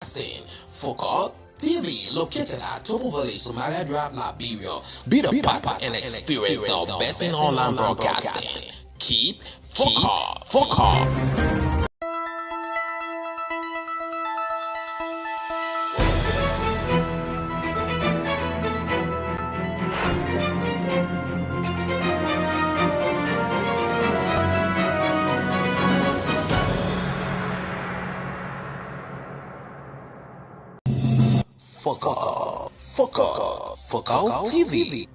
Focal TV, located at Topo Village, Somalia Drive, Liberia. Be the part and experience the best in online broadcasting. Keep Focal. Focal TV,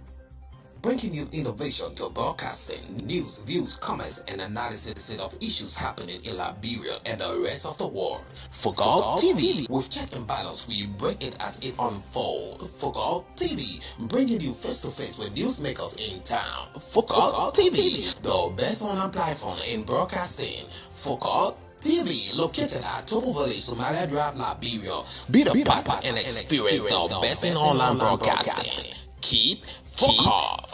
bringing you innovation to broadcasting, news, views, comments, and analysis of issues happening in Liberia and the rest of the world. Focal TV, with check and balance, we bring it as it unfolds. Focal TV, bringing you face to face with newsmakers in town. Focal TV, the best online platform in broadcasting. Focal TV, located at Topo Village, Somalia Drive, Liberia. Be the part and experience the best in online broadcasting. Keep Focal.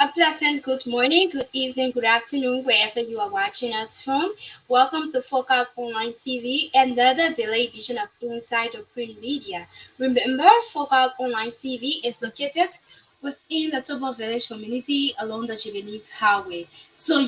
A pleasant good morning, good evening, good afternoon, wherever you are watching us from. Welcome to Focal Online TV and another daily edition of Inside the Print Media. Remember, Focal Online TV is located within the Topo Village community along the Japanese Highway. So,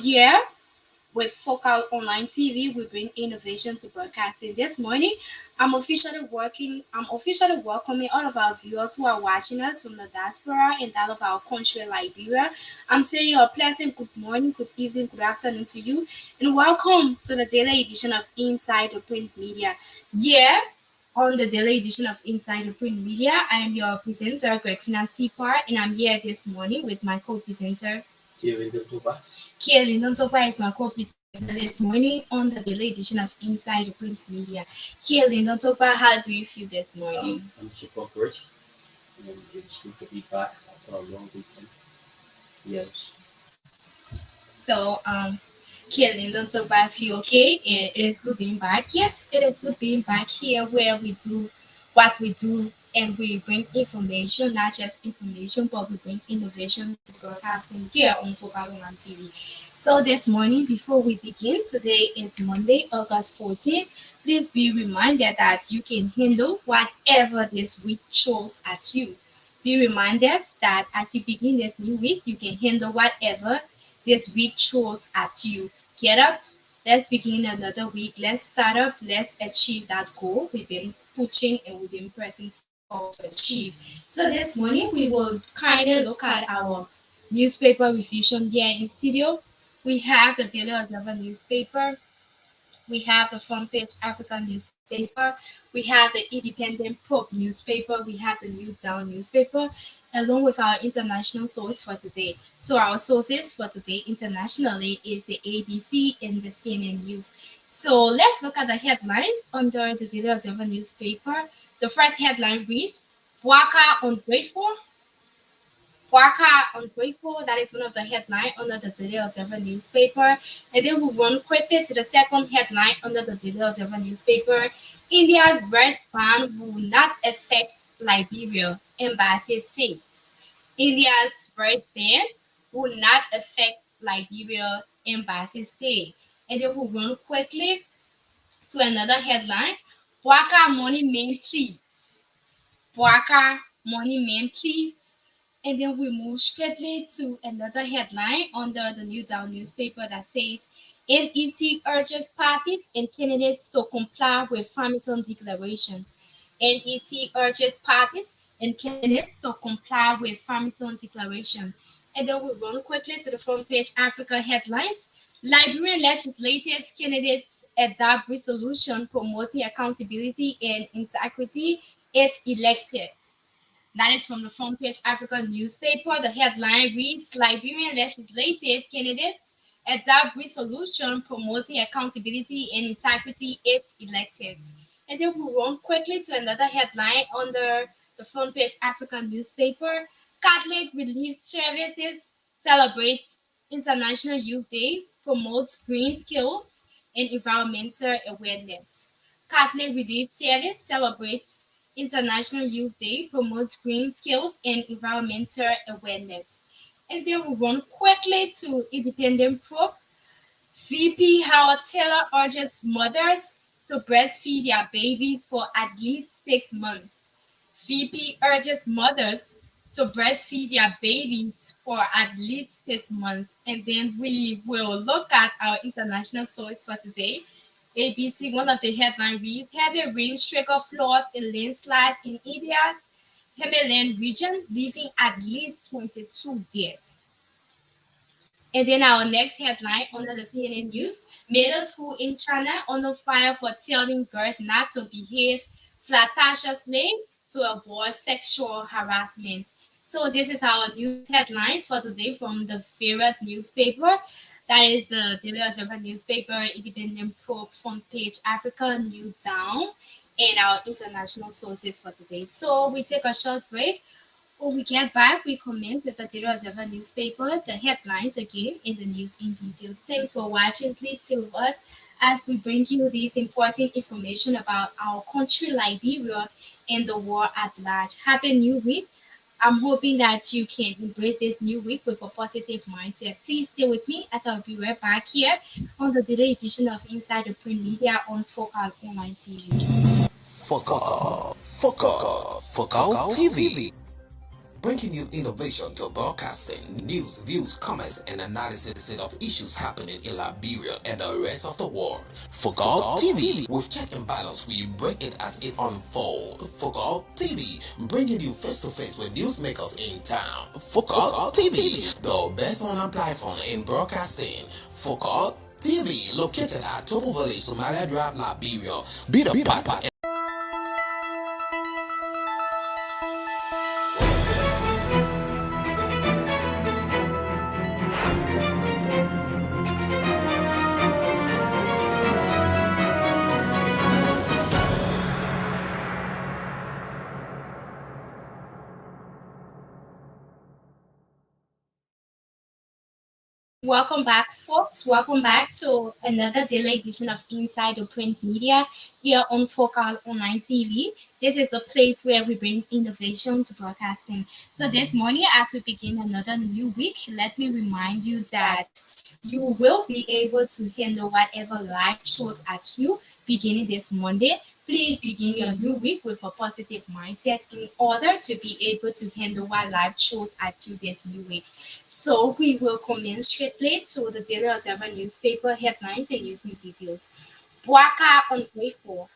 with Focal Online TV, we bring innovation to broadcasting. This morning, I'm officially welcoming all of our viewers who are watching us from the diaspora and that of our country, Liberia. I'm saying a pleasant good morning, good evening, good afternoon to you, and welcome to the daily edition of Inside the Print Media. On the daily edition of Inside the Print Media, I am your presenter, Greg Financipar, and I'm here this morning with my co-presenter, Kia Lyndon Topa is my co-presenter this morning on the daily edition of Inside the Print Media. Kia Lyndon Topa, how do you feel this morning? I'm super great, and it's good to be back after a long weekend. Yes. So, Kia Lyndon Topa, feel okay? It is good being back. Yes, it is good being back here where we do what we do and we bring information, not just information, but we bring innovation to broadcasting here on Focal Online TV. So this morning, before we begin, today is Monday, August 14th. Please be reminded that you can handle whatever this week throws at you. Be reminded that as you begin this new week, you can handle whatever this week throws at you. Get up. Let's begin another week. Let's start up. Let's achieve that goal we've been pushing and we've been pressing for to achieve. So this morning we will kind of look at our newspaper revision here in studio. We have the Daily Observer newspaper. We have the Front Page African newspaper. We have the Independent Pope newspaper. We have the New Dawn newspaper, along with our international source for today. So our sources for today internationally is the ABC and the CNN News. So let's look at the headlines under the Daily Observer newspaper. The first headline reads, Bouaka ungrateful. Bouaka ungrateful. That is one of the headlines under the Daily Observer newspaper. And then we'll run quickly to the second headline under the Daily Observer newspaper. India's birth ban will not affect Liberia, embassy says. India's birth ban will not affect Liberia, embassy say. And then we'll run quickly to another headline. Bouaka money man pleads. Bouaka money man pleads. And then we move straightly to another headline under the New Dawn newspaper that says NEC urges parties and candidates to comply with Farmington Declaration. NEC urges parties and candidates to comply with Farmington Declaration. And then we run quickly to the front page Africa headlines. Liberian legislative candidates adopt resolution promoting accountability and integrity if elected. That is from the front page African newspaper. The headline reads Liberian legislative candidates adopt resolution promoting accountability and integrity if elected. And then we run quickly to another headline under the front page African newspaper. Catholic Relief Services celebrates International Youth Day, promotes green skills and environmental awareness. Catholic Relief Service celebrates International Youth Day, promotes green skills and environmental awareness. And then we run quickly to Independent Probe. VP Howard Taylor urges mothers to breastfeed their babies for at least 6 months. VP urges mothers to breastfeed their babies for at least 6 months. And then we will look at our international source for today. ABC, one of the headline reads heavy rain streak of floods and landslides in India's Himalayan region, leaving at least 22 dead. And then our next headline under the CNN News, middle school in China under fire for telling girls not to behave flirtatiously to avoid sexual harassment. So this is our news headlines for today from the various newspaper. That is the Daily Observer newspaper, Independent Probe, front page, Africa New Down, and our international sources for today. So we take a short break. When we get back, we comment with the Daily Observer newspaper, the headlines again, in the news in details. Thanks for watching. Please stay with us as we bring you this important information about our country, Liberia, and the world at large. Happy New Week. I'm hoping that you can embrace this new week with a positive mindset. Please stay with me as I'll be right back here on the daily edition of Inside the Print Media on Focal Online TV. Focal TV. Bringing you innovation to broadcasting, news, views, comments, and analysis of issues happening in Liberia and the rest of the world. Focal TV, with check and balance, we break it as it unfolds. Focal TV, bringing you face to face with newsmakers in town. Focal TV, the best online platform in broadcasting. Focal TV, located at Topo Village, Somalia Drive, Liberia. Be the part. Welcome back, folks. Welcome back to another daily edition of Inside the Print Media here on Focal Online TV. This is a place where we bring innovation to broadcasting. So this morning, as we begin another new week, let me remind you that you will be able to handle whatever life throws at you beginning this Monday. Please begin your new week with a positive mindset in order to be able to handle what life throws at you this new week. So we will comment straightly to the Daily Observer newspaper headlines and news and details. Bwaka ungrateful.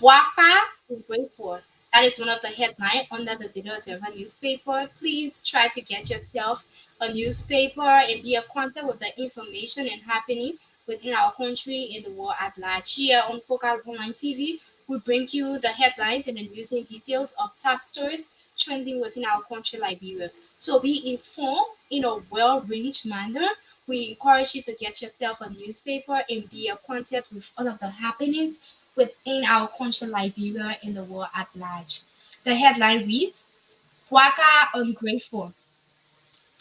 Bwaka ungrateful. That is one of the headlines under the Daily Observer newspaper. Please try to get yourself a newspaper and be acquainted with the information and happening within our country and the world at large. Here on Focal Online TV, we bring you the headlines and the news and details of top stories trending within our country, Liberia. So be informed in a well-arranged manner. We encourage you to get yourself a newspaper and be acquainted with all of the happenings within our country, Liberia, and the world at large. The headline reads, Bwaka ungrateful.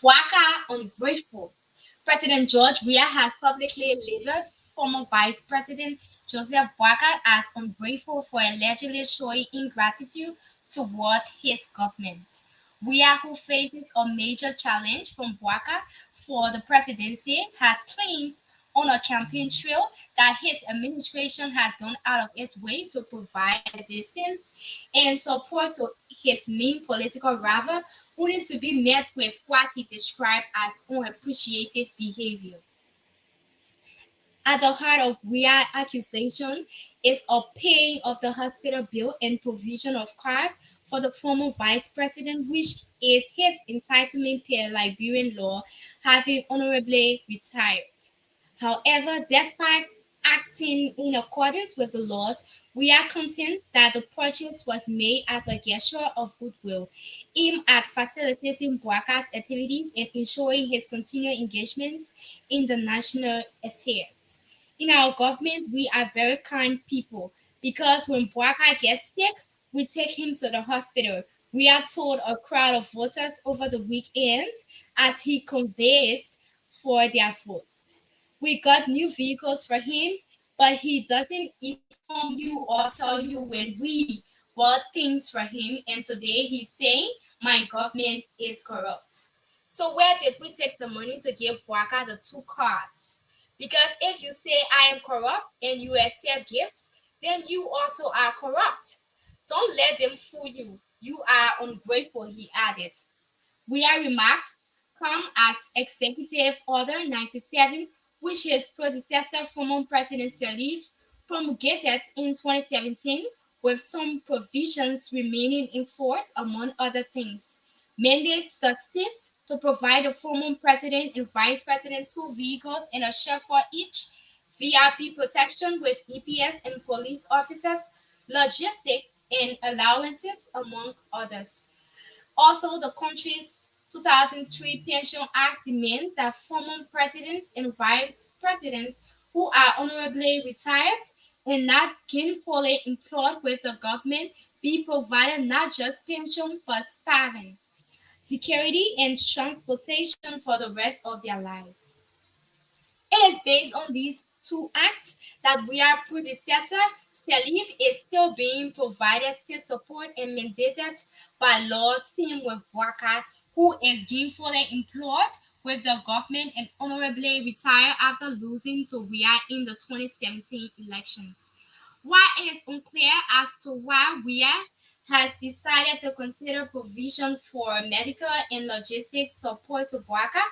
Bwaka ungrateful. President George Weah has publicly labeled former Vice President Joseph Boakai as ungrateful for allegedly showing ingratitude toward his government. Weah, who faces a major challenge from Boakai for the presidency, has claimed on a campaign trail that his administration has gone out of its way to provide assistance and support to his main political rival, only to be met with what he described as unappreciated behavior. At the heart of Weah's accusation is a paying of the hospital bill and provision of cars for the former vice president, which is his entitlement per Liberian law, having honorably retired. However, despite acting in accordance with the laws, we are content that the purchase was made as a gesture of goodwill, aimed at facilitating Bwaka's activities and ensuring his continued engagement in the national affairs. In our government, we are very kind people because when Bwaka gets sick, we take him to the hospital. We are told a crowd of voters over the weekend as he conveys for their votes. We got new vehicles for him, but he doesn't inform you or tell you when we bought things for him, and today he's saying my government is corrupt. So where did we take the money to give Waka the two cars? Because if you say I am corrupt and you accept gifts, then you also are corrupt. Don't let them fool you. You are ungrateful, he added. Weir remarks come as Executive Order 97, which his predecessor, former President Sirleaf, promulgated in 2017, with some provisions remaining in force, among other things. Mandates the state to provide the former president and vice president two vehicles and a share for each, VIP protection with EPS and police officers, logistics, and allowances, among others. Also, the country's 2003 Pension Act demands that former presidents and vice presidents who are honorably retired and not gainfully employed with the government be provided not just pension but starving, security, and transportation for the rest of their lives. It is based on these two acts that our predecessor, Salif, is still being provided state support and mandated by law, same with Waka, who is gainfully employed with the government and honorably retired after losing to Ria in the 2017 elections. While it is unclear as to why Ria has decided to consider provision for medical and logistics support to Waka,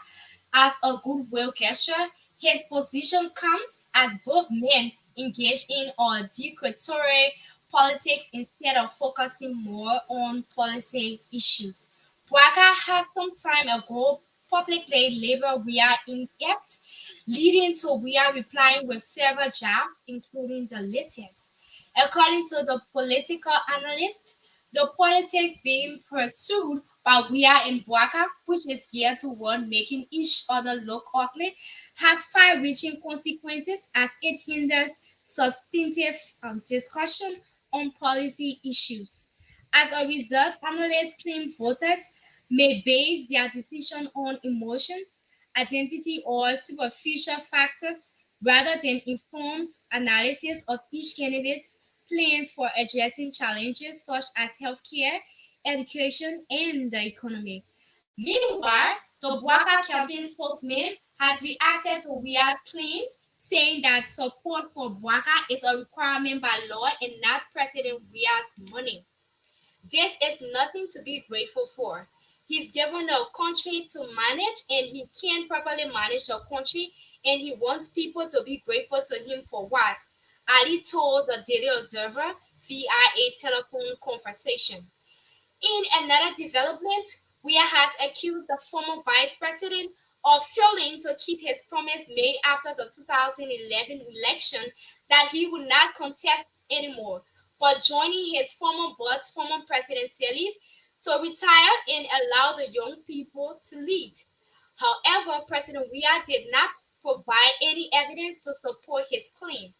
as a goodwill gesture, his position comes as both men engage in a dictatorial politics instead of focusing more on policy issues. Braga has some time ago publicly labeled we are inept, leading to we are replying with several jabs, including the latest. According to the political analyst, the politics being pursued by Wia and Bwaka, which is geared toward making each other look ugly, has far-reaching consequences as it hinders substantive discussion on policy issues. As a result, analysts claim voters may base their decision on emotions, identity, or superficial factors rather than informed analysis of each candidate's plans for addressing challenges such as healthcare, education, and the economy. Meanwhile, the Bwaka campaign spokesman has reacted to Wia's claims, saying that support for Bwaka is a requirement by law and not President Wia's money. This is nothing to be grateful for. He's given a country to manage and he can't properly manage a country and he wants people to be grateful to him for what? Ali told the Daily Observer via a telephone conversation. In another development, Weah has accused the former vice president of failing to keep his promise made after the 2011 election that he would not contest anymore, but joining his former boss, former President Salif, to retire and allow the young people to lead. However, President Weah did not provide any evidence to support his claim.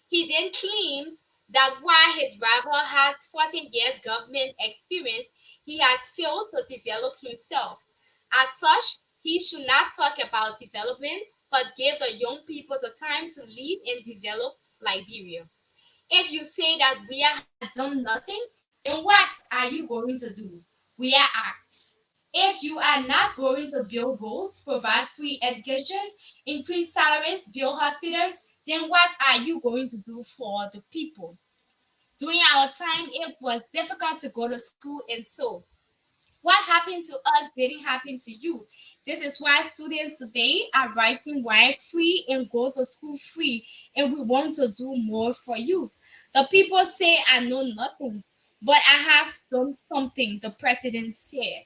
He then claimed that while his rival has 14 years government experience, he has failed to develop himself. As such, he should not talk about development, but give the young people the time to lead and develop Liberia. If you say that Ria has done nothing, then what are you going to do? Ria acts. If you are not going to build roads, provide free education, increase salaries, build hospitals, then what are you going to do for the people? During our time, it was difficult to go to school, and so what happened to us didn't happen to you. This is why students today are writing work free and go to school free, and we want to do more for you. The people say I know nothing, but I have done something, the president said.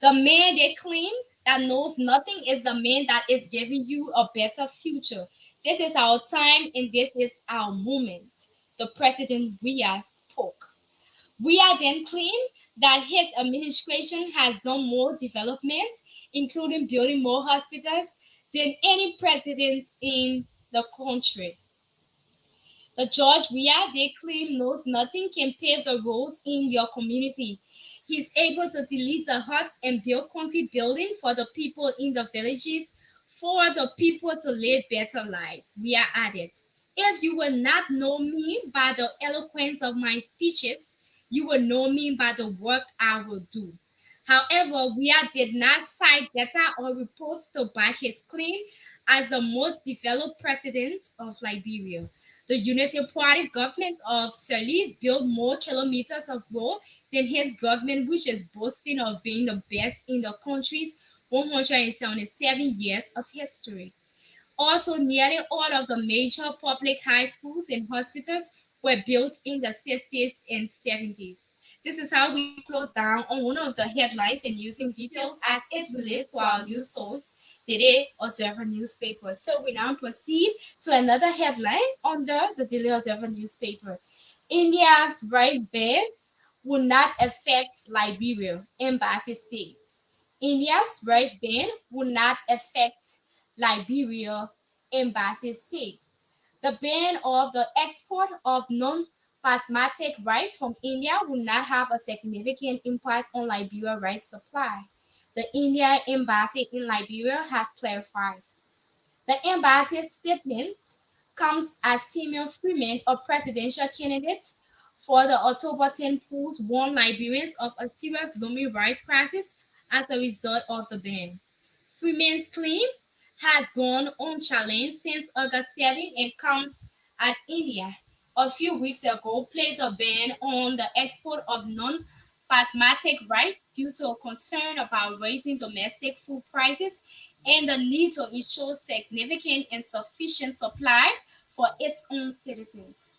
The man they claim that knows nothing is the man that is giving you a better future. This is our time and this is our moment. The President Weah spoke. Weah then claimed that his administration has done more development, including building more hospitals, than any president in the country. The George Weah they claim knows nothing can pave the roads in your community. He's able to delete the huts and build concrete buildings for the people in the villages, for the people to live better lives. Weah added, if you will not know me by the eloquence of my speeches, you will know me by the work I will do. However, Weah did not cite data or reports to back his claim as the most developed president of Liberia. The Unity Party government of Sirleaf built more kilometers of road than his government, which is boasting of being the best in the country's 177 years of history. Also, nearly all of the major public high schools and hospitals were built in the 60s and 70s. This is how we close down on one of the headlines and using details as it relates to our news source, Daily Observer newspaper. So we now proceed to another headline under the Daily Observer newspaper. India's rice ban will not affect Liberia, embassy says. India's rice ban will not affect Liberia, embassy says. The ban of the export of non-basmati rice from India will not have a significant impact on Liberia rice supply. The India embassy in Liberia has clarified. The embassy's statement comes as Simeon Freeman, a presidential candidate for the October 10 polls, warned Liberians of a serious looming rice crisis as a result of the ban. Freeman's claim has gone unchallenged since August 7 and comes as India, a few weeks ago, placed a ban on the export of non-basmati rice due to a concern about raising domestic food prices and the need to ensure significant and sufficient supplies for its own citizens.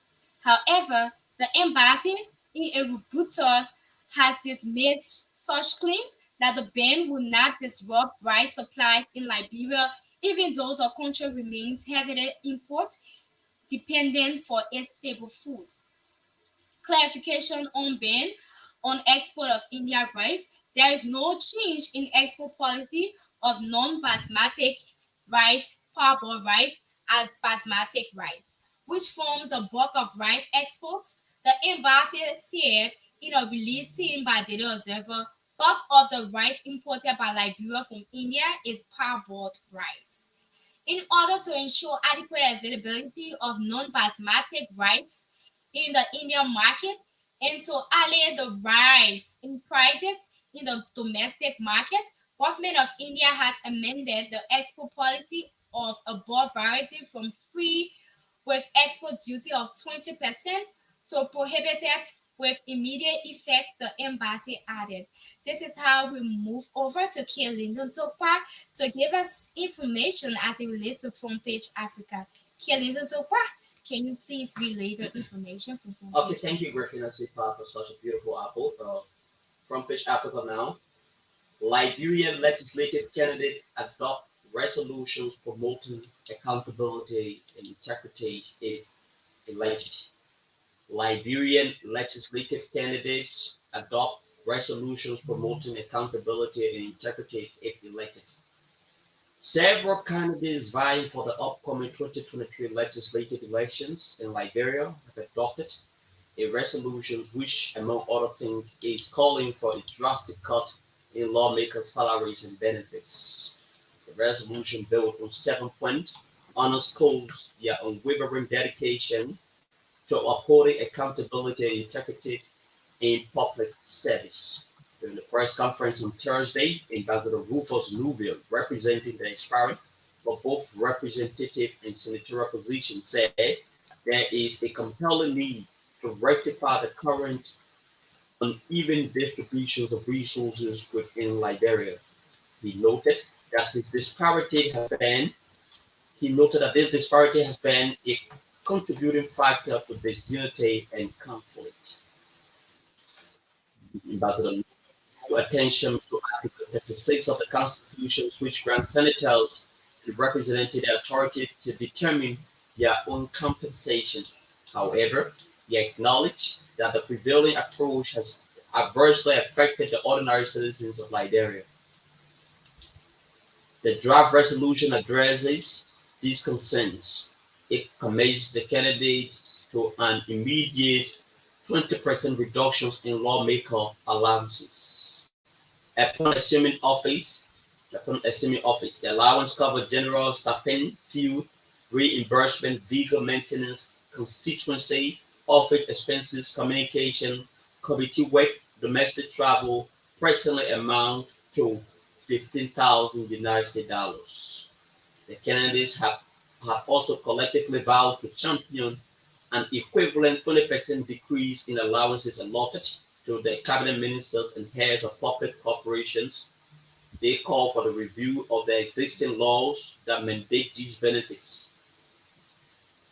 However, the embassy in a rebuttal has dismissed such claims that the ban will not disrupt rice supplies in Liberia, even though the country remains heavily import dependent for its staple food. Clarification on ban on export of India rice. There is no change in export policy of non-basmati rice, parboiled rice as basmati rice, which forms the bulk of rice exports. The embassy said in a release seen by Daily Observer, bulk of the rice imported by Liberia from India is parboiled rice. In order to ensure adequate availability of non-basmati rice in the Indian market and to allay the rise in prices in the domestic market, government of India has amended the export policy of above variety from free with export duty of 20% to prohibited with immediate effect, the embassy added. This is how we move over to Kia Lyndon Tokpa to give us information as it relates to Front Page Africa. Kia Lyndon Tokpa, can you please relay the information from Front Okay, Page? thank you, Griffin and Sipa, for such a beautiful apple. From Fish Africa now. Liberian legislative candidate adopt resolutions promoting accountability and integrity if elected. Liberian legislative candidates adopt resolutions promoting accountability and integrity if elected. Several candidates vying for the upcoming 2023 legislative elections in Liberia have adopted a resolution which, among other things, is calling for a drastic cut in lawmakers' salaries and benefits. The resolution, built on 7 points, underscores their unwavering dedication to upholding accountability and integrity in public service. During the press conference on Thursday, Ambassador Rufus Nuville, representing the aspirant for both representative and senatorial positions, said there is a compelling need to rectify the current uneven distributions of resources within Liberia. He noted that this disparity has been he noted that this disparity has been a contributing factor to disunity and conflict. Ambassador drew attention to Article 36 of the Constitution, which grants senators and represented the authority to determine their own compensation. However, he acknowledged that the prevailing approach has adversely affected the ordinary citizens of Liberia. The draft resolution addresses these concerns. It commits the candidates to an immediate 20% reductions in lawmaker allowances. Upon assuming office, the allowance covered general stipend, fuel, reimbursement, vehicle maintenance, constituency, office expenses, communication, committee work, domestic travel, presently amount to 15,000 United States dollars. The candidates have also collectively vowed to champion an equivalent 20% decrease in allowances allotted to the cabinet ministers and heads of public corporations. They call for the review of the existing laws that mandate these benefits.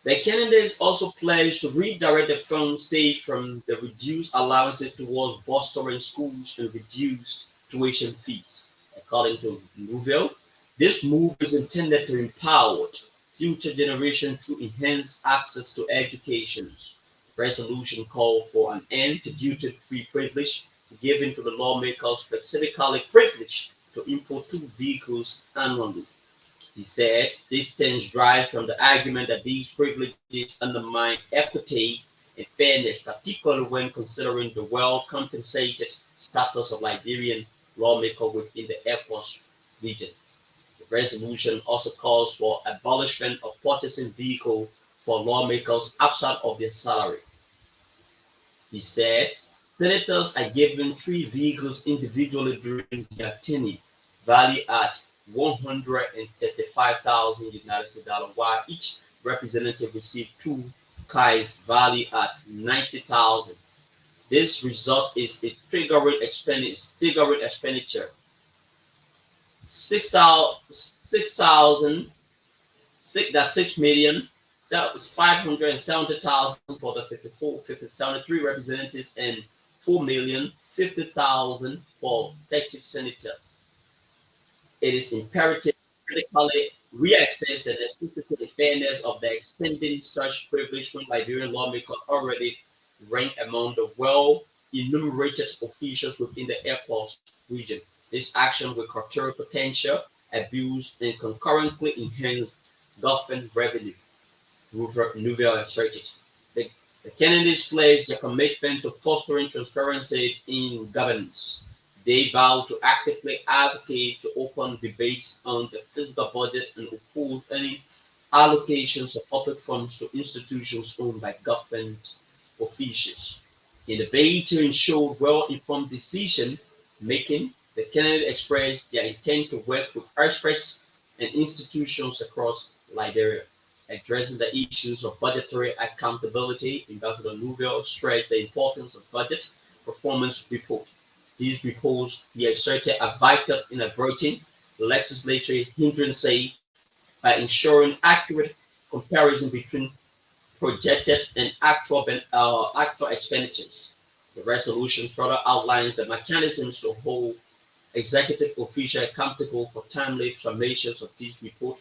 The candidates also pledged to redirect the funds saved from the reduced allowances towards bolstering schools and reduced tuition fees. According to Nouvelle, this move is intended to empower future generations through enhanced access to education. Resolution called for an end to duty-free privilege given to the lawmakers specifically privileged to import 2 vehicles annually. He said this stems derives from the argument that these privileges undermine equity and fairness, particularly when considering the well-compensated status of Liberian lawmakers within the ECOWAS region. The resolution also calls for abolishment of purchasing vehicles for lawmakers outside of their salary. He said senators are given 3 vehicles individually during their tenure, valued at 135,000 United States dollars, while each representative received 2 cars valued at 90,000. This result is a staggering expenditure. 6,000, that's 6 million. So it's 570,000 for the 73 representatives and 4,050,000 for 30 senators. It is imperative to critically reassess the necessity and fairness of the extending such privilege when Liberian lawmakers already rank among the well enumerated officials within the ECOWAS region. This action will curtail potential abuse and concurrently enhance government revenue. Nouvelle asserted. The candidates pledged their commitment to fostering transparency in governance. They vow to actively advocate to open debates on the fiscal budget and oppose any allocations of public funds to institutions owned by government officials. In a bid to ensure well-informed decision making, the candidates expressed their intent to work with experts and institutions across Liberia. Addressing the issues of budgetary accountability, Ambassador Nouvelle stressed the importance of budget performance report. These reports, he asserted, are vital in averting legislative hindrances by ensuring accurate comparison between projected and actual expenditures. The resolution further outlines the mechanisms to hold executive officials accountable for timely submissions of these reports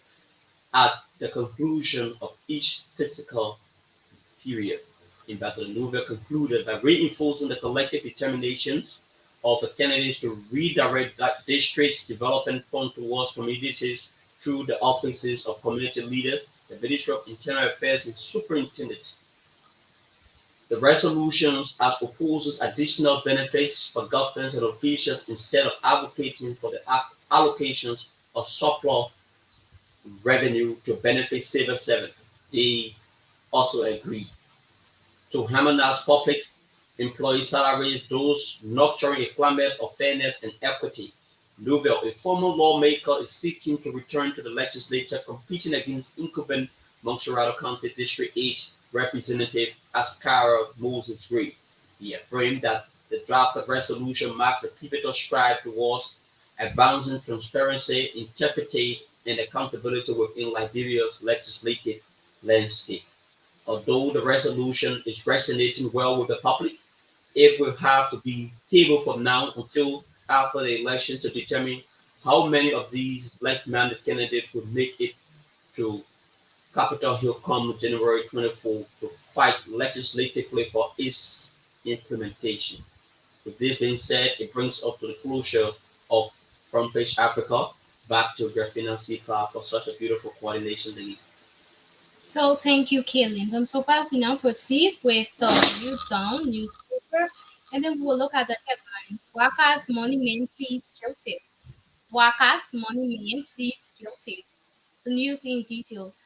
at the conclusion of each fiscal period. Ambassador Nouvelle concluded by reinforcing the collective determinations of the candidates to redirect that district's development fund towards communities through the offices of community leaders, the Ministry of Internal Affairs, and Superintendent. The resolutions as proposes additional benefits for governments and officials instead of advocating for the allocations of surplus revenue to benefit civil servants. They also agreed to harmonize public employee salaries, those nurturing a climate of fairness and equity. Nouvelle, a former lawmaker, is seeking to return to the legislature, competing against incumbent Montserrado County District 8 Representative Ascara Moses Gray. He affirmed that the draft of resolution marks a pivotal stride towards advancing transparency, integrity, and accountability within Liberia's legislative landscape. Although the resolution is resonating well with the public, it will have to be tabled for now until after the election to determine How many of these like-minded candidates will make it to Capitol Hill come January 24 to fight legislatively for its implementation? With this being said, it brings us to the closure of Front Page Africa. Back to Grafina Sika for such a beautiful coordination lead. So thank you, Kaylin. On top of, we now proceed with the New Dawn newspaper, and then we'll look at the headline: Waka's money man pleads guilty. Waka's money man pleads guilty. The news in details.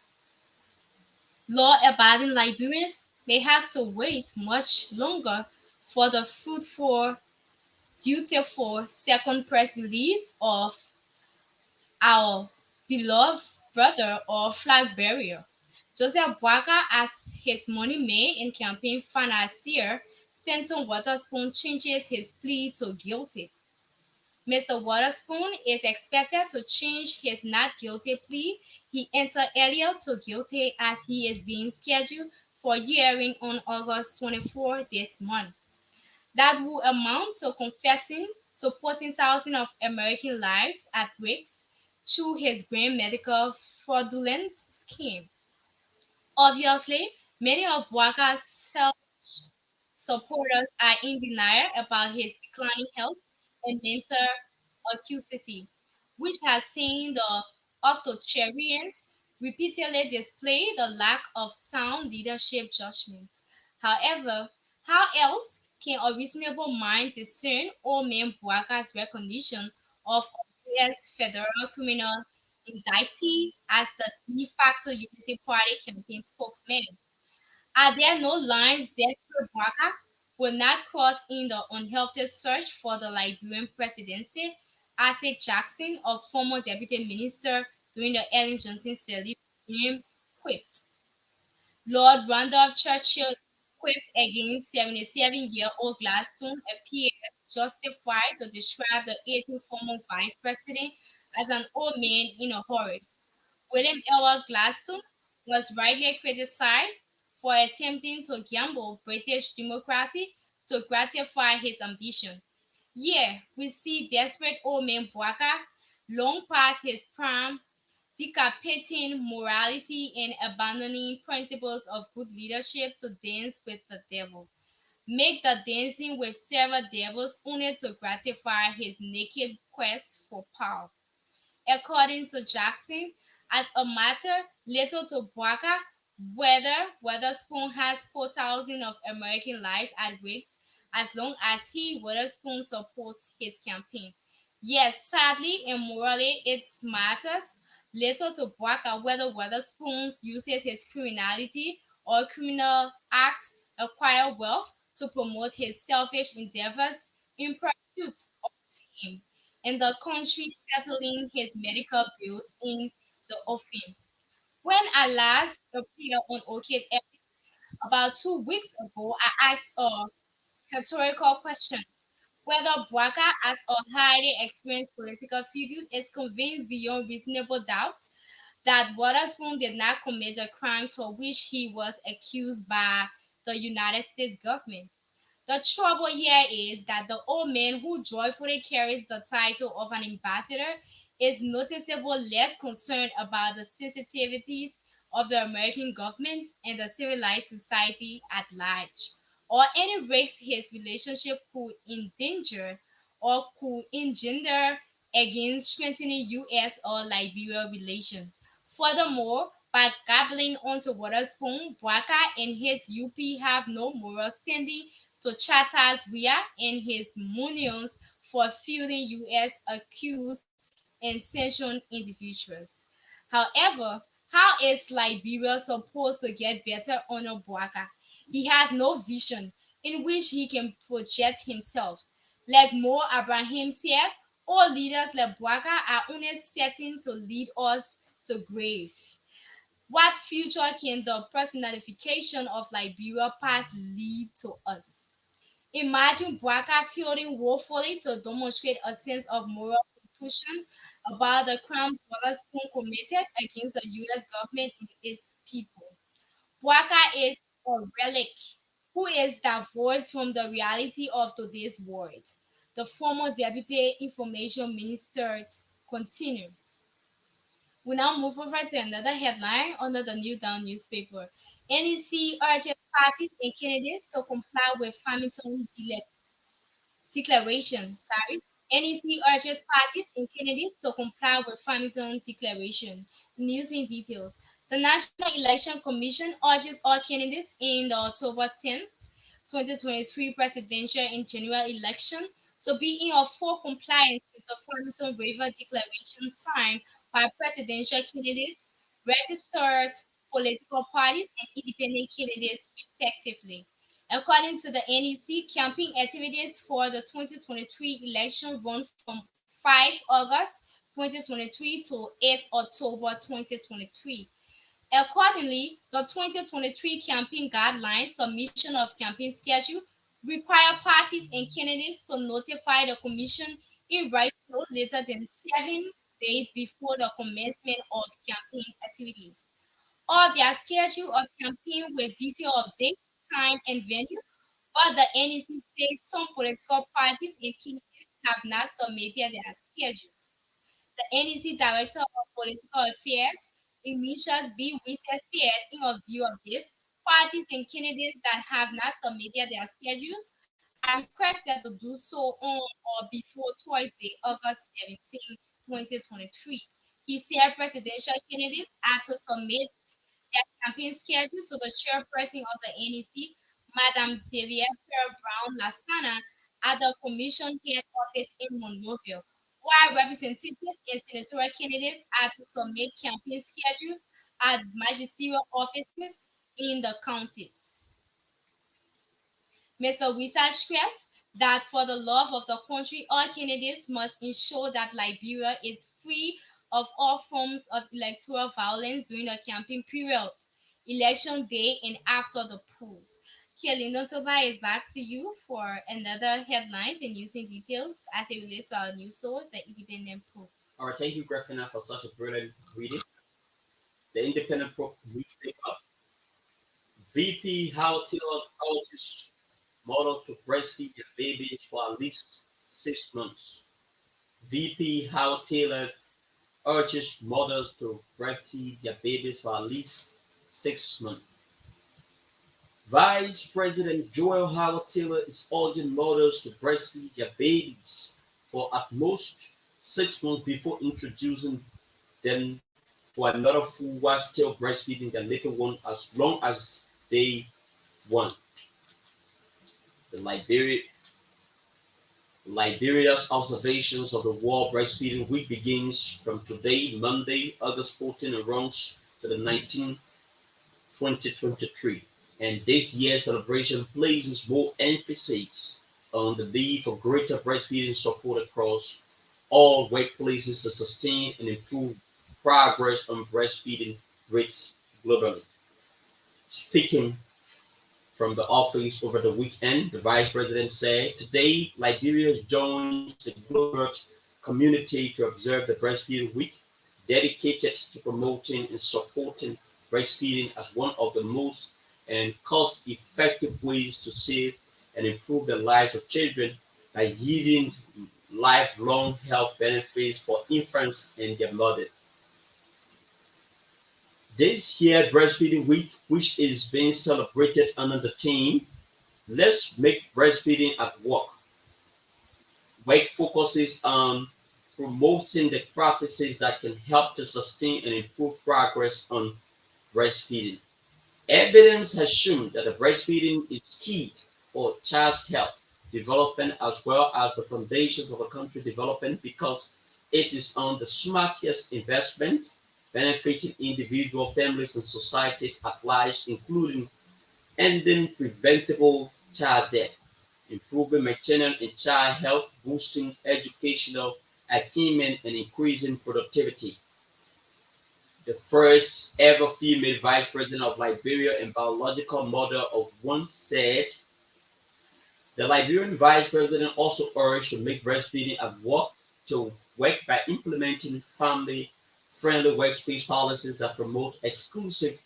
Law-abiding Liberians may have to wait much longer for the fruitful, dutiful second press release of our beloved brother or flag bearer. Joseph Boaga as his money man and campaign financier, Stanton Waterspoon changes his plea to guilty. Mr. Waterspoon is expected to change his not guilty plea. He entered earlier to guilty as he is being scheduled for hearing on August 24 this month. That will amount to confessing to putting thousands of American lives at risk through his grand medical fraudulent scheme. Obviously, many of Waka's supporters are in denial about his declining health and mental acuity, which has seen the Octotherians repeatedly display the lack of sound leadership judgment. However, how else can a reasonable mind discern old man Bouaga's recognition of a U.S. federal criminal indictee as the de facto Unity Party campaign spokesman? Are there no lines desperate Bouaga will not cross in the unhealthy search for the Liberian presidency? Asset Jackson, a former deputy minister during the Ellen Johnson regime, quipped. Lord Randolph Churchill quipped against 77-year-old Gladstone appeared justified to describe the aging former vice president as an old man in a hurry. William Ewart Gladstone was rightly criticized for attempting to gamble British democracy to gratify his ambition. Here, we see desperate old man Bouaga, long past his prime, decapitating morality and abandoning principles of good leadership to dance with the devil. Make the dancing with several devils only to gratify his naked quest for power. According to Jackson, as a matter little to Bouaga, whether Witherspoon has put thousands of American lives at risk as long as he, Witherspoon, supports his campaign. Yes, sadly and morally, it matters little to Bouaga whether Witherspoon uses his criminality or criminal acts acquire wealth to promote his selfish endeavors in pursuit of fame and the country settling his medical bills in the offing. When I last appeared on Orchid FM about 2 weeks ago, I asked a rhetorical question whether Bouaga, as a highly experienced political figure, is convinced beyond reasonable doubt that Witherspoon did not commit the crimes for which he was accused by the United States government. The trouble here is that the old man who joyfully carries the title of an ambassador is noticeably less concerned about the sensitivities of the American government and the civilized society at large, or any risks his relationship could endanger or could engender against strengthening U.S. or Liberia relations. Furthermore, by gabbling onto Witherspoon, Bouaga and his UP have no moral standing to Chattas Ria and his minions for fielding U.S. accused and sanctioned individuals. However, how is Liberia supposed to get better under Bouaga? He has no vision in which he can project himself. Like Mo Abraham said, all leaders like Bouaga are only certain to lead us to grave. What future can the personification of Liberia past lead to us? Imagine Bouaga fielding woefully to demonstrate a sense of moral compulsion about the crimes Witherspoon committed against the U.S. government and its people. Bouaga is a relic who is divorced from the reality of today's world. The former deputy information minister continue. We now move over to another headline under the New Dawn newspaper. NEC urges parties and candidates to comply with Farmington declaration. Sorry. NEC urges parties and candidates to comply with Farmington declaration. News in details. The National Election Commission urges all candidates in the October 10th, 2023 presidential and general election to be in a full compliance with the Farmington River Declaration signed by presidential candidates, registered political parties, and independent candidates, respectively. According to the NEC, campaign activities for the 2023 election run from 5 August 2023 to 8 October 2023. Accordingly, the 2023 campaign guidelines submission of campaign schedule require parties and candidates to notify the commission in writing no later than 7 days before the commencement of campaign activities. Or their schedule of campaign with detail of date, time, and venue, but the NEC says some political parties and candidates have not submitted their schedules. The NEC Director of Political Affairs, Ignatius B. Wissett, said, in a view of this, parties and candidates that have not submitted their schedule are requested to do so on or before Thursday, August 17, 2023. He said presidential candidates are to submit their campaign schedule to the chairperson of the NEC, Madam Deviator Brown Lasana, at the Commission head office in Monrovia, while representative and senatorial candidates are to submit campaign schedule at magisterial offices in the counties. Mr. Wisa stressed that for the love of the country, all candidates must ensure that Liberia is free of all forms of electoral violence during the campaign period, election day, and after the polls. Lyndon Toba is back to you for another headlines and using details as it relates to our news source, the Independent Poll. All right, thank you, Griffina, for such a brilliant reading. The Independent newspaper. VP Howard Taylor urges model to breastfeed their babies for at least 6 months. VP Howard Taylor urges mothers to breastfeed their babies for at least 6 months. Vice President Joel Howard Taylor is urging mothers to breastfeed their babies for at most 6 months before introducing them to another food while still breastfeeding their little one as long as they want. The Liberia's observations of the World Breastfeeding Week begins from today, Monday, August 14, and runs to the 19th, 2023. And this year's celebration places more emphasis on the need for greater breastfeeding support across all workplaces to sustain and improve progress on breastfeeding rates globally. Speaking from the office over the weekend, the vice president said, today, Liberia joins the global community to observe the Breastfeeding Week, dedicated to promoting and supporting breastfeeding as one of the most and cost-effective ways to save and improve the lives of children by yielding lifelong health benefits for infants and their mothers. This year, Breastfeeding Week, which is being celebrated under the theme, Let's Make Breastfeeding at Work. Work focuses on promoting the practices that can help to sustain and improve progress on breastfeeding. Evidence has shown that the breastfeeding is key for child's health development as well as the foundations of a country development because it is on the smartest investment benefiting individual families and society at large, including ending preventable child death, improving maternal and child health, boosting educational attainment, and increasing productivity. The first ever female vice president of Liberia and biological mother of one said, the Liberian vice president also urged to make breastfeeding at work to work by implementing family-friendly workspace policies that promote exclusive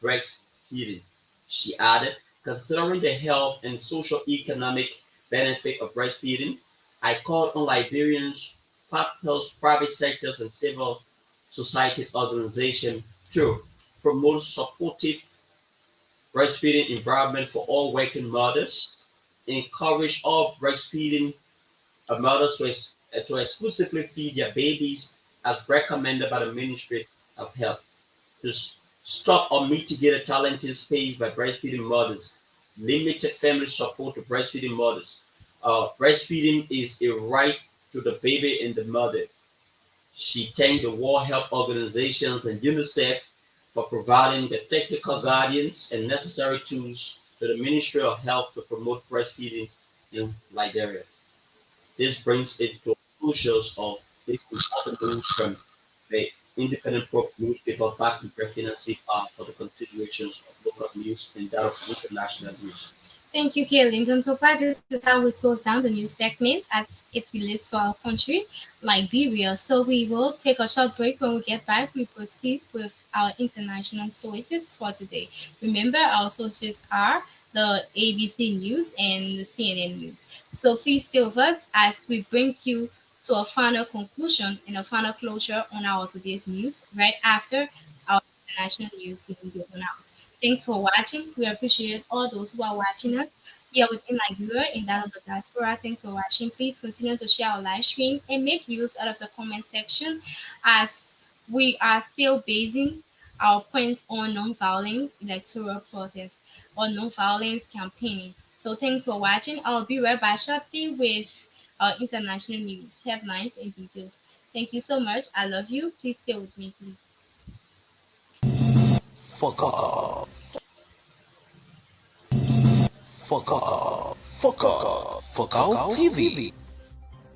breastfeeding. She added, considering the health and social economic benefit of breastfeeding, I called on Liberians, partners, private sectors, and civil society organizations to promote supportive breastfeeding environment for all working mothers, encourage all breastfeeding mothers to exclusively feed their babies as recommended by the Ministry of Health, to stop or mitigate the challenges faced by breastfeeding mothers, limited family support to breastfeeding mothers. Breastfeeding is a right to the baby and the mother. She thanked the World Health Organizations and UNICEF for providing the technical guidance and necessary tools to the Ministry of Health to promote breastfeeding in Liberia. This brings it to closures of this important news from the independent newspaper back to Burkina Faso for the continuations of local news and that of international news. Thank you, Kaylin. And so far, this is how we close down the news segment as it relates to our country, Liberia. So we will take a short break. When we get back, we proceed with our international sources for today. Remember, our sources are the ABC News and the CNN News. So please stay with us as we bring you to a final conclusion and a final closure on our today's news right after our international news being given out. Thanks for watching. We appreciate all those who are watching us here within Nigeria and that of the diaspora. Thanks for watching. Please continue to share our live stream and make use out of the comment section as we are still basing our points on non-violence electoral process or non-violence campaigning. So thanks for watching. I'll be right back shortly with our international news, headlines and details. Thank you so much. I love you. Please stay with me, please. Fuck Fuck out TV.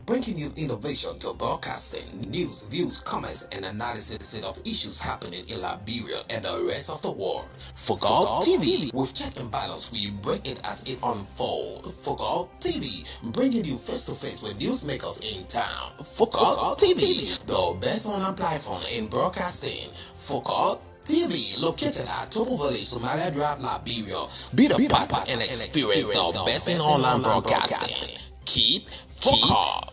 Bringing you innovation to broadcasting, news, views, comments, and analysis of issues happening in Liberia and the rest of the world. Focal TV, with check and balance, we bring it as it unfolds. Focal TV, bringing you face to face with newsmakers in town. Focal TV, the best online platform in broadcasting. Focal TV, located at Tobo Village, Somalia Drive, Liberia. Be the part and experience the best in online broadcasting. Keep Focal.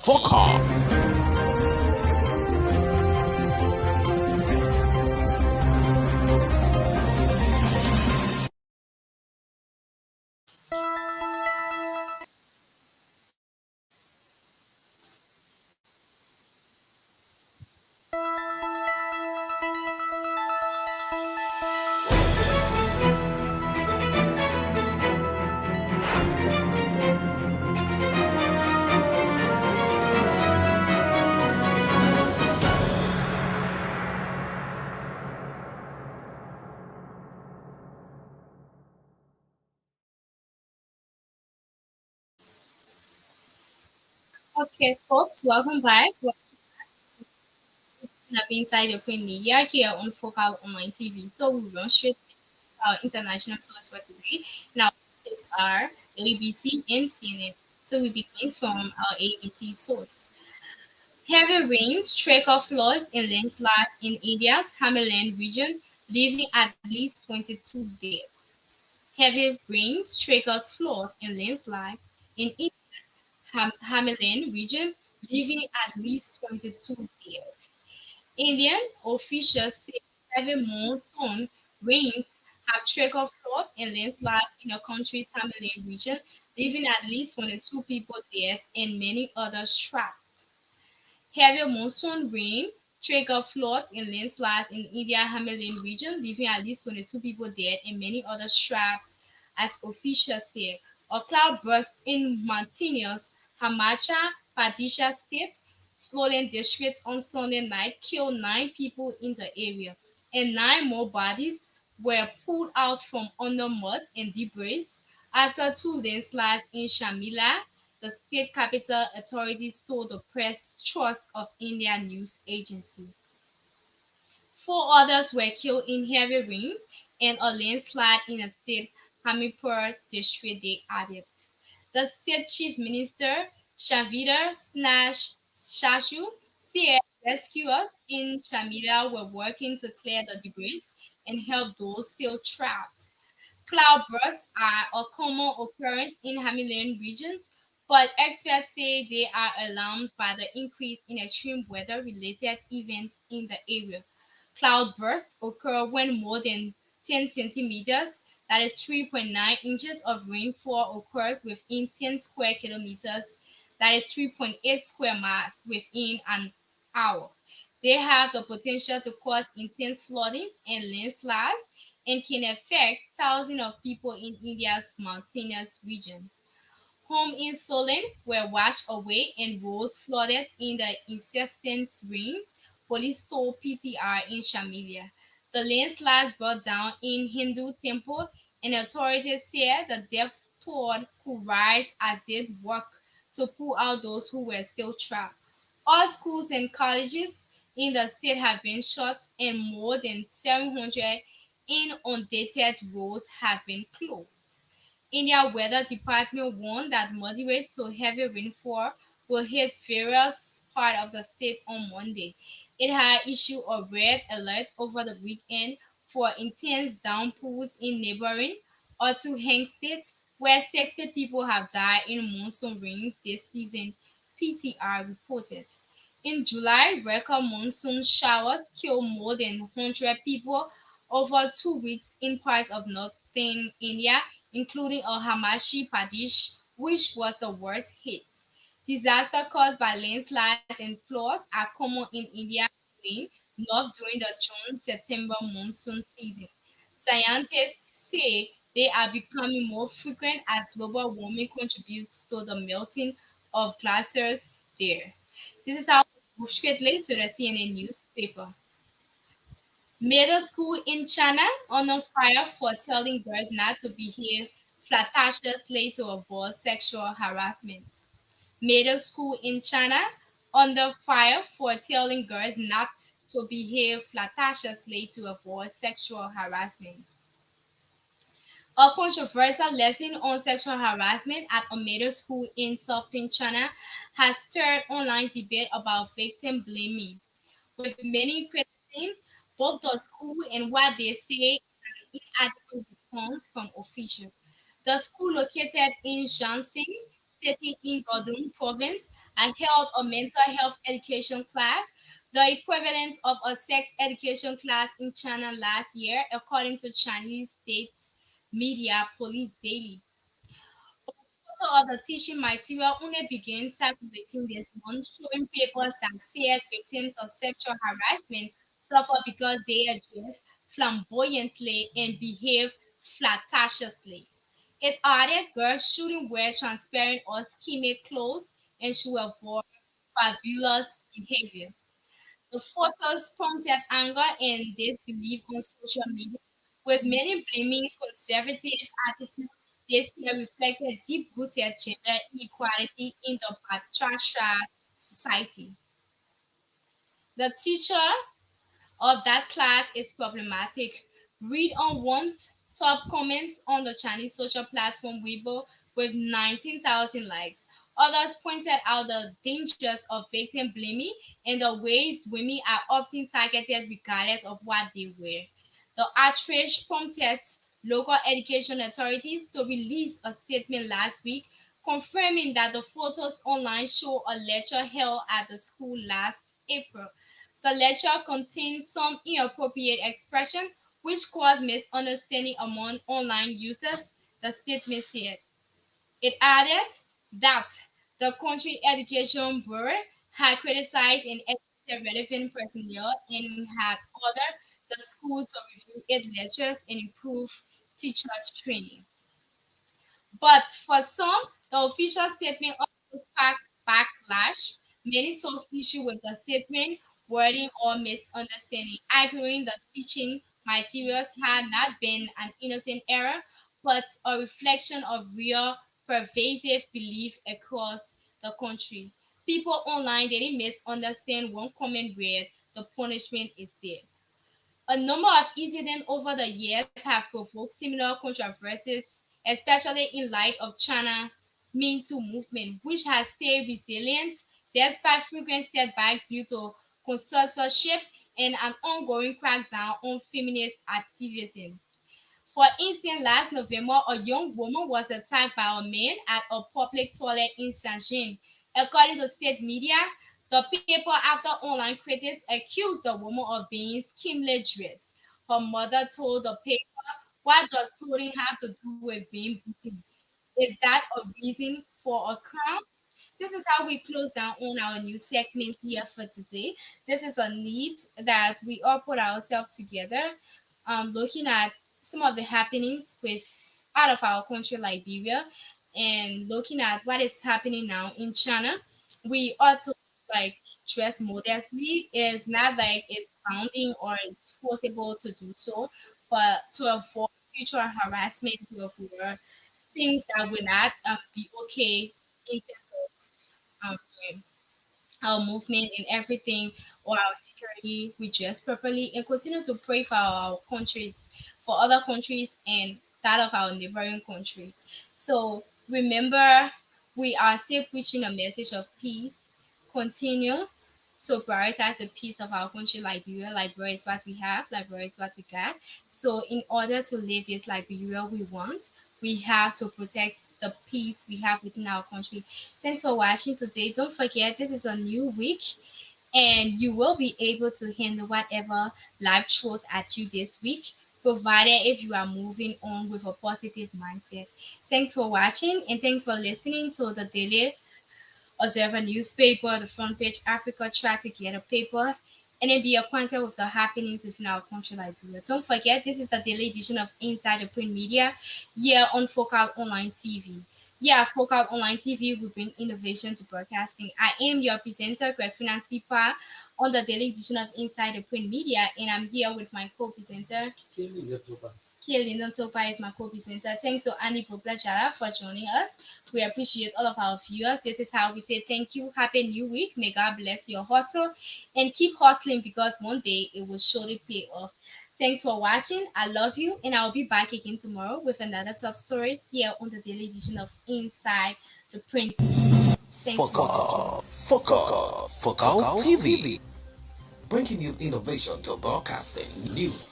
Okay, folks, welcome back. Welcome to be inside the print media here on Focal Online TV. So we run straight to our international source for today. Now, sources are ABC and CNN. So we begin from our ABC source. Heavy rains, trickle floods, and landslides in India's Himalayan region, leaving at least 22 dead. Heavy rains, trickles, floods, and landslides in India's Himalayan region, leaving at least 22 dead. Indian officials say heavy monsoon rains have triggered floods and landslides in the country's Himalayan region, leaving at least 22 people dead and many others trapped. Heavy monsoon rain triggered floods and landslides in India's Himalayan region, leaving at least 22 people dead and many others trapped, as officials say. A cloud burst in mountainous Himachal Pradesh state, Slolan district on Sunday night, killed 9 people in the area, and 9 more bodies were pulled out from under mud and debris after 2 landslides in Shamila, the state capital, authorities told the Press Trust of India news agency. 4 others were killed in heavy rains and a landslide in the state Hamirpur district, they added. The state chief minister, Shavita Shashu, said rescuers in Shamila were working to clear the debris and help those still trapped. Cloudbursts are a common occurrence in Himalayan regions, But experts say they are alarmed by the increase in extreme weather related events in the area. Cloudbursts occur when more than 10 centimeters, that is 3.9 inches of rainfall occurs within 10 square kilometers, that is 3.8 square miles within an hour. They have the potential to cause intense floodings and landslides and can affect thousands of people in India's mountainous region. Homes in Solent were washed away and roads flooded in the incessant rains, police told PTR in Shamilia. The landslides brought down in Hindu temple, and authorities said the death toll could rise as they work to pull out those who were still trapped. All schools and colleges in the state have been shut, and more than 700 inundated roads have been closed. India Weather Department warned that moderate to heavy rainfall will hit various parts of the state on Monday. It had issued a red alert over the weekend for intense downpours in neighboring Otuheng State, where 60 people have died in monsoon rains this season, PTR reported. In July, record monsoon showers killed more than 100 people over 2 weeks in parts of northern India, including Hamachi Pradesh, which was the worst hit. Disasters caused by landslides and floods are common in India and north during the June-September monsoon season. Scientists say they are becoming more frequent as global warming contributes to the melting of glaciers there. This is how we move straightly to the CNN newspaper. Middle school in China on fire for telling girls not to behave flirtatiously to avoid sexual harassment. Middle school in China under fire for telling girls not to behave flirtatiously to avoid sexual harassment. A controversial lesson on sexual harassment at a middle school in southern China has stirred online debate about victim blaming, with many criticizing both the school and what they say is an inadequate response from officials. The school located in Shanxi City in Guangdong Province had held a mental health education class, the equivalent of a sex education class in China last year, according to Chinese state media Police Daily. Photo of the teaching material only began circulating this month, showing papers that said victims of sexual harassment suffer because they dress flamboyantly and behave flirtatiously. It added girls shouldn't wear transparent or schematic clothes and should avoid fabulous behavior. The photos prompted anger and disbelief on social media, with many blaming conservative attitude this year reflected deep-rooted gender inequality in the patriarchal society. The teacher of that class is problematic. Read on one top comments on the Chinese social platform Weibo with 19,000 likes. Others pointed out the dangers of victim blaming and the ways women are often targeted regardless of what they wear. The outrage prompted local education authorities to release a statement last week confirming that the photos online show a lecture held at the school last April. The lecture contains some inappropriate expression which caused misunderstanding among online users, the statement said. It added that the country education bureau had criticized and edited relevant personnel and had ordered the school to review its lectures and improve teacher training. But for some, the official statement also sparked backlash. Many took issue with the statement, wording, or misunderstanding, arguing the teaching materials had not been an innocent error, but a reflection of real pervasive belief across the country. People online didn't misunderstand one comment read, the punishment is there. A number of incidents over the years have provoked similar controversies, especially in light of China Me Too movement, which has stayed resilient despite frequent setbacks due to censorship and an ongoing crackdown on feminist activism. For instance, last November, a young woman was attacked by a man at a public toilet in Shenzhen. According to state media, the paper, after online critics accused the woman of being skimpily dressed. Her mother told the paper, "What does clothing have to do with being beaten? Is that a reason for a crime?" This is how we close down on our new segment here for today. This is a need that we all put ourselves together, looking at some of the happenings with out of our country, Liberia, and looking at what is happening now in China. We ought to like dress modestly. It's not like it's bounding or it's forcible to do so, but to avoid future harassment, to avoid things that will not be okay in terms of our movement and everything, or our security. We dress properly and continue to pray for our countries, for other countries, and that of our neighboring country. So remember, we are still preaching a message of peace. Continue to prioritize the peace of our country, Liberia. Liberia is what we have, Liberia is what we got. So, in order to live this Liberia we want, we have to protect the peace we have within our country. Thanks for watching today. Don't forget, this is a new week, and you will be able to handle whatever life throws at you this week, provided if you are moving on with a positive mindset. Thanks for watching, and thanks for listening to the Daily Observer newspaper, the front page Africa. Try to get a paper and then be acquainted with the happenings within our country, Liberia. Don't forget, this is the daily edition of Inside the Print Media here on Focal Online TV. Yeah, Focal Online TV will bring innovation to broadcasting. I am your presenter, Greg Finansipa, on the daily edition of Inside the Print Media, and I'm here with my co-presenter, Lyndon Topa is my co-presenter. Thanks to Annie Jara for joining us. We appreciate all of our viewers. This is how we say thank you. Happy New Week. May God bless your hustle and keep hustling, because one day it will surely pay off. Thanks for watching. I love you, and I'll be back again tomorrow with another top stories here on the daily edition of Inside the Print Media. Thanks for watching. Focal TV, bringing you innovation to broadcasting news.